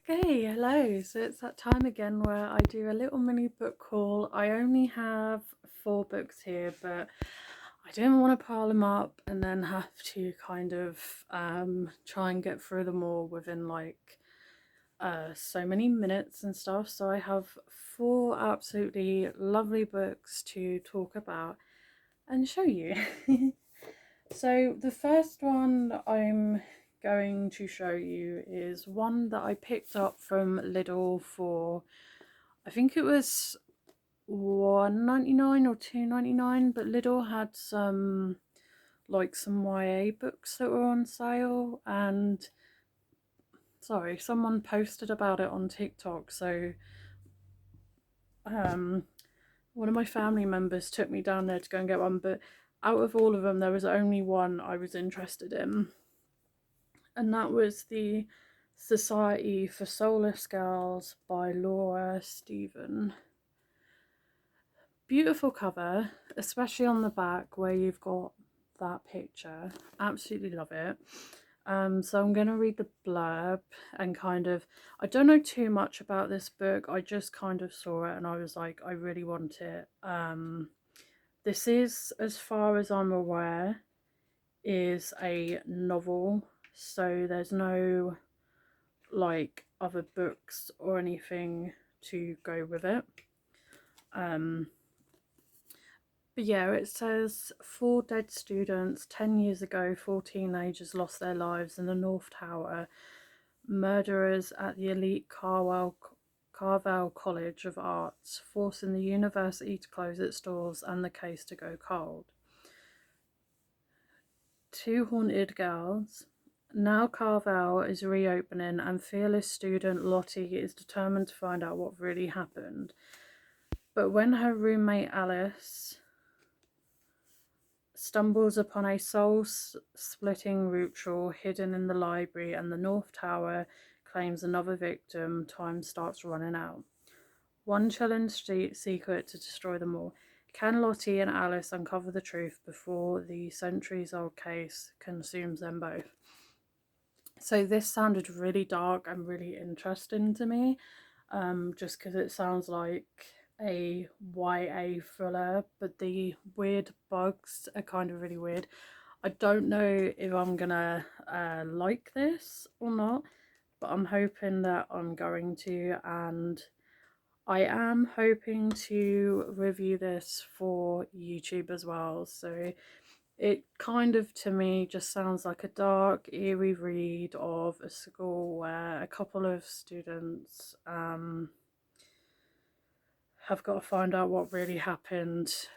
Okay, hello. So it's that time again where I do a little mini book haul. I only have four books here, but I didn't want to pile them up and then have to kind of try and get through them all within so many minutes and stuff. So I have four absolutely lovely books to talk about and show you. So the first one I'm going to show you is one that I picked up from Lidl for, I think it was £1.99 or £2.99, but Lidl had some YA books that were on sale, and sorry, someone posted about it on TikTok. So um one of my family members took me down there to go and get one, but out of all of them there was only one I was interested in, and that was the Society for Soulless Girls by Laura Stephen. Beautiful cover, especially on the back where you've got that picture. Absolutely love it. So I'm going to read the blurb and I don't know too much about this book. I just kind of saw it and I was like, I really want it. This is, as far as I'm aware, is a novel, so there's no other books or anything to go with it. But yeah, it says 4 dead students. 10 years ago, 4 teenagers lost their lives in the North Tower. Murderers at the elite Carvel College of Arts, forcing the university to close its doors and the case to go cold. 2 haunted girls. Now Carvel is reopening and fearless student Lottie is determined to find out what really happened. But when her roommate Alice stumbles upon a soul-splitting ritual hidden in the library and the North Tower claims another victim, time starts running out. One chilling secret to destroy them all. Can Lottie and Alice uncover the truth before the centuries-old case consumes them both? So this sounded really dark and really interesting to me, just because it sounds like a YA thriller, but the weird bugs are kind of really weird. I don't know if I'm gonna like this or not, but I'm hoping that I'm going to, and I am hoping to review this for YouTube as well. So it kind of, to me, just sounds like a dark, eerie read of a school where a couple of students have got to find out what really happened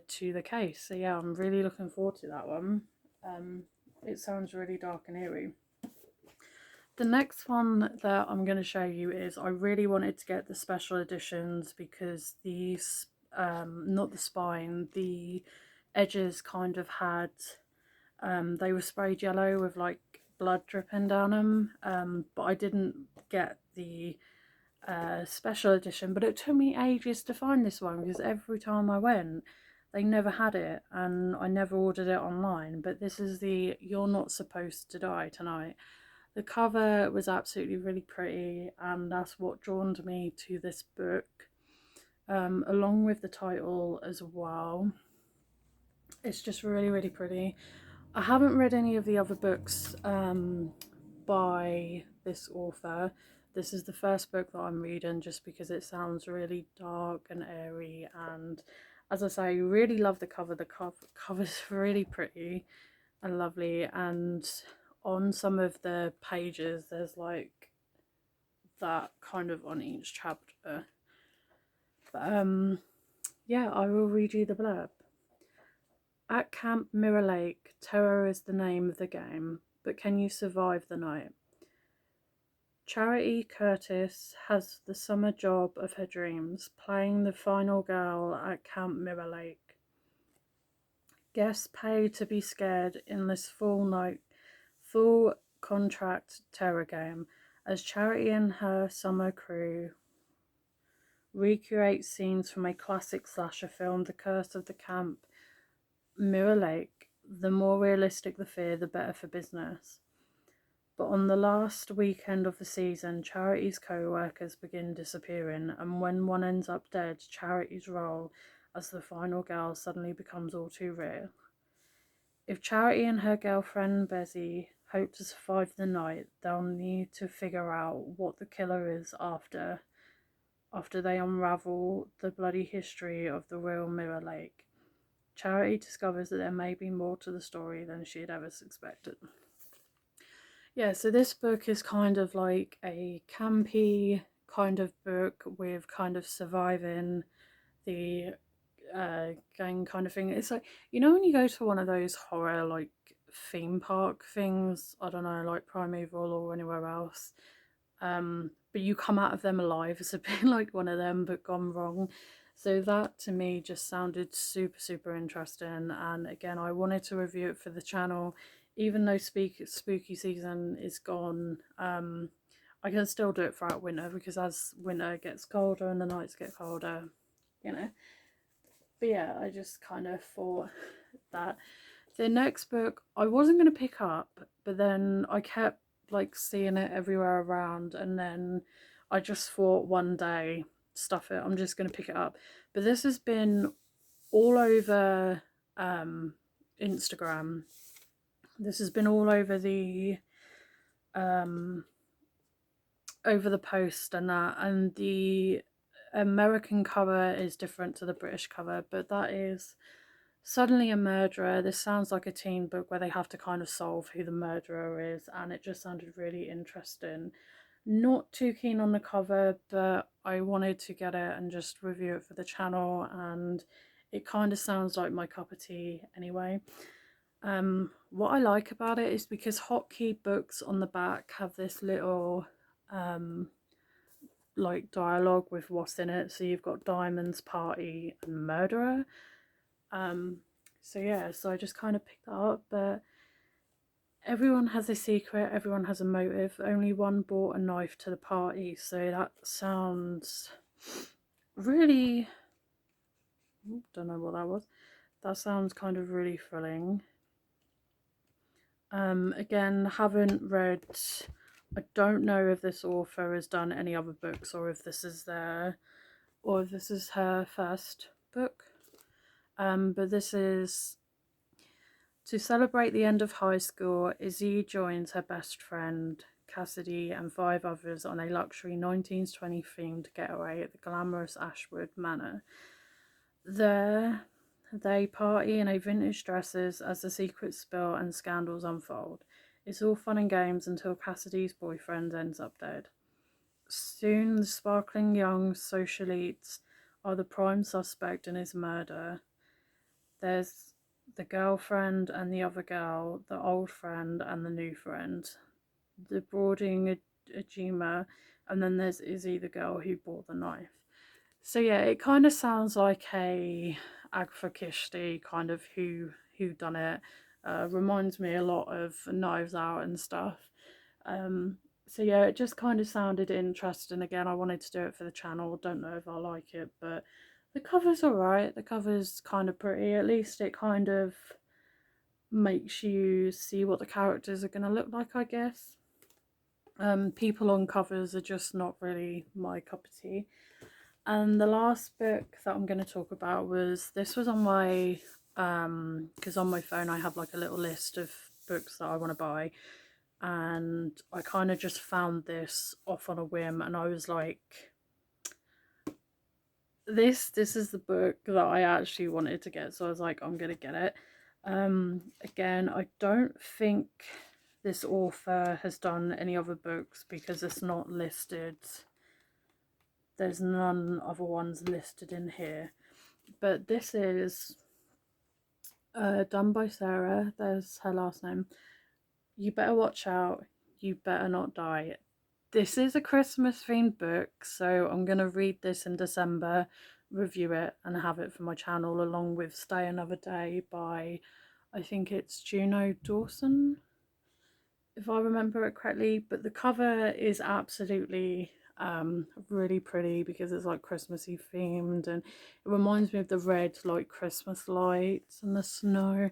to the case. So yeah, I'm really looking forward to that one. It sounds really dark and eerie. The next one that I'm going to show you is, I really wanted to get the special editions because these, not the spine, the edges kind of had, they were sprayed yellow with like blood dripping down them, but I didn't get the special edition. But it took me ages to find this one because every time I went they never had it and I never ordered it online. But this is the You're Not Supposed to Die Tonight. The cover was absolutely really pretty, and that's what drawn me to this book, along with the title as well. It's just really, really pretty. I haven't read any of the other books by this author. This is the first book that I'm reading just because it sounds really dark and airy, and as I say, really love the cover. The cover's really pretty and lovely, and on some of the pages there's like that kind of on each chapter. But yeah, I will read you the blurb. At Camp Mirror Lake, terror is the name of the game, but can you survive the night? Charity Curtis has the summer job of her dreams, playing the final girl at Camp Mirror Lake. Guests pay to be scared in this full contract terror game, as Charity and her summer crew recreate scenes from a classic slasher film, The Curse of the Camp Mirror Lake. The more realistic the fear, the better for business. But on the last weekend of the season, Charity's co-workers begin disappearing, and when one ends up dead, Charity's role as the final girl suddenly becomes all too real. If Charity and her girlfriend Bezzy hope to survive the night, they'll need to figure out what the killer is after they unravel the bloody history of the real Mirror Lake. Charity discovers that there may be more to the story than she had ever suspected. Yeah, so this book is kind of like a campy kind of book with kind of surviving the gang kind of thing. It's like, you know, when you go to one of those horror like theme park things, I don't know, like Primeval or anywhere else, but you come out of them alive. It's a bit like one of them but gone wrong. So that to me just sounded super interesting, and again I wanted to review it for the channel. Even though spooky season is gone, I can still do it throughout winter, because as winter gets colder and the nights get colder, you know. But yeah, I just kind of thought that the next book I wasn't going to pick up, but then I kept like seeing it everywhere around, and then I just thought one day, stuff it, I'm just going to pick it up. But this has been all over Instagram. This has been all over the post and that, and the American cover is different to the British cover, but that is Suddenly a Murderer. This sounds like a teen book where they have to kind of solve who the murderer is, and it just sounded really interesting. Not too keen on the cover, but I wanted to get it and just review it for the channel, and it kind of sounds like my cup of tea anyway. What I like about it is because Hotkey books on the back have this little like dialogue with what's in it. So you've got Diamonds, Party and Murderer. So yeah, so I just kind of picked that up, but everyone has a secret, everyone has a motive. Only one brought a knife to the party, so that sounds really, don't know what that was. That sounds kind of really thrilling. Again, haven't read, I don't know if this author has done any other books, or if this is her first book. But this is to celebrate the end of high school. Izzy joins her best friend Cassidy and 5 others on a luxury 1920s themed getaway at the glamorous Ashwood Manor. There, they party in a vintage dresses as the secrets spill and scandals unfold. It's all fun and games until Cassidy's boyfriend ends up dead. Soon, the sparkling young socialites are the prime suspect in his murder. There's the girlfriend and the other girl, the old friend and the new friend, the brooding Ajima, and then there's Izzy, the girl who bought the knife. So yeah, it kind of sounds like a Agatha Christie kind of who done it. Reminds me a lot of Knives Out and stuff. So yeah, it just kind of sounded interesting. Again, I wanted to do it for the channel. Don't know if I like it, but the cover's alright. The cover's kind of pretty. At least it kind of makes you see what the characters are going to look like, I guess. People on covers are just not really my cup of tea. And the last book that I'm going to talk about was on my, because on my phone I have like a little list of books that I want to buy, and I kind of just found this off on a whim, and I was like, this is the book that I actually wanted to get, so I was like, I'm gonna get it. Again, I don't think this author has done any other books because it's not listed. There's none other ones listed in here, but this is done by Sarah. There's her last name. You Better Watch Out, You Better Not Die. This is a Christmas themed book, so I'm going to read this in December, review it and have it for my channel, along with Stay Another Day by, I think it's Juno Dawson, if I remember it correctly. But the cover is absolutely really pretty because it's like Christmassy themed, and it reminds me of the red like Christmas lights and the snow.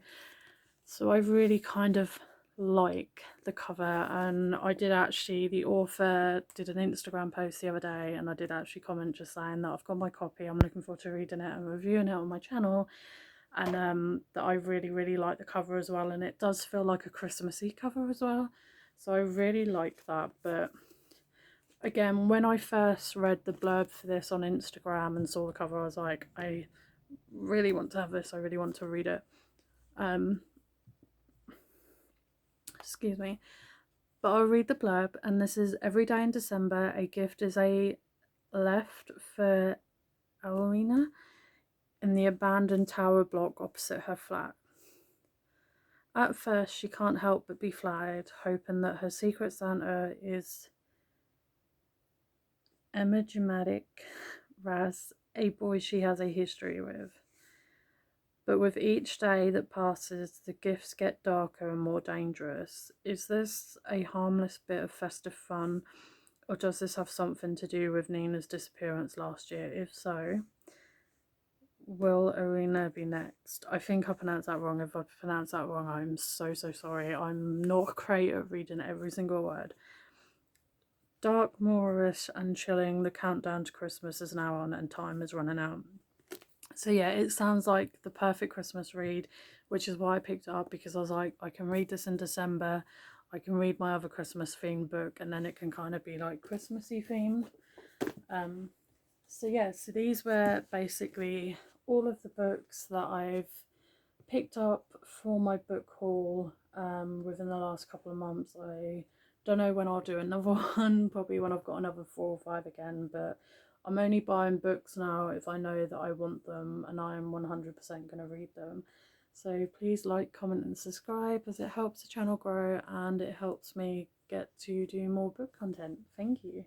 So I really kind of like the cover, and I did actually, the author did an Instagram post the other day, and I did actually comment just saying that I've got my copy, I'm looking forward to reading it and reviewing it on my channel, and that I really like the cover as well, and it does feel like a Christmassy cover as well, so I really like that. But again, when I first read the blurb for this on Instagram and saw the cover, I was like, I really want to have this, I really want to read it. Excuse me. But I'll read the blurb, and this is: every day in December, a gift is left for Alina in the abandoned tower block opposite her flat. At first, she can't help but be flattered, hoping that her secret Santa is enigmatic Raz, a boy she has a history with. But with each day that passes, the gifts get darker and more dangerous. Is this a harmless bit of festive fun, or does this have something to do with Nina's disappearance last year? If so, will Arena be next? I think I pronounced that wrong. If I pronounced that wrong, I'm so sorry. I'm not great at reading every single word. Dark, Moorish and chilling, the countdown to Christmas is now on and time is running out. So yeah, it sounds like the perfect Christmas read, which is why I picked it up, because I was like, I can read this in December, I can read my other Christmas themed book, and then it can kind of be like Christmassy themed. So yeah, so these were basically all of the books that I've picked up for my book haul within the last couple of months. I don't know when I'll do another one, probably when I've got another 4 or 5 again, but I'm only buying books now if I know that I want them and I am 100% going to read them. So please like, comment and subscribe, as it helps the channel grow and it helps me get to do more book content. Thank you.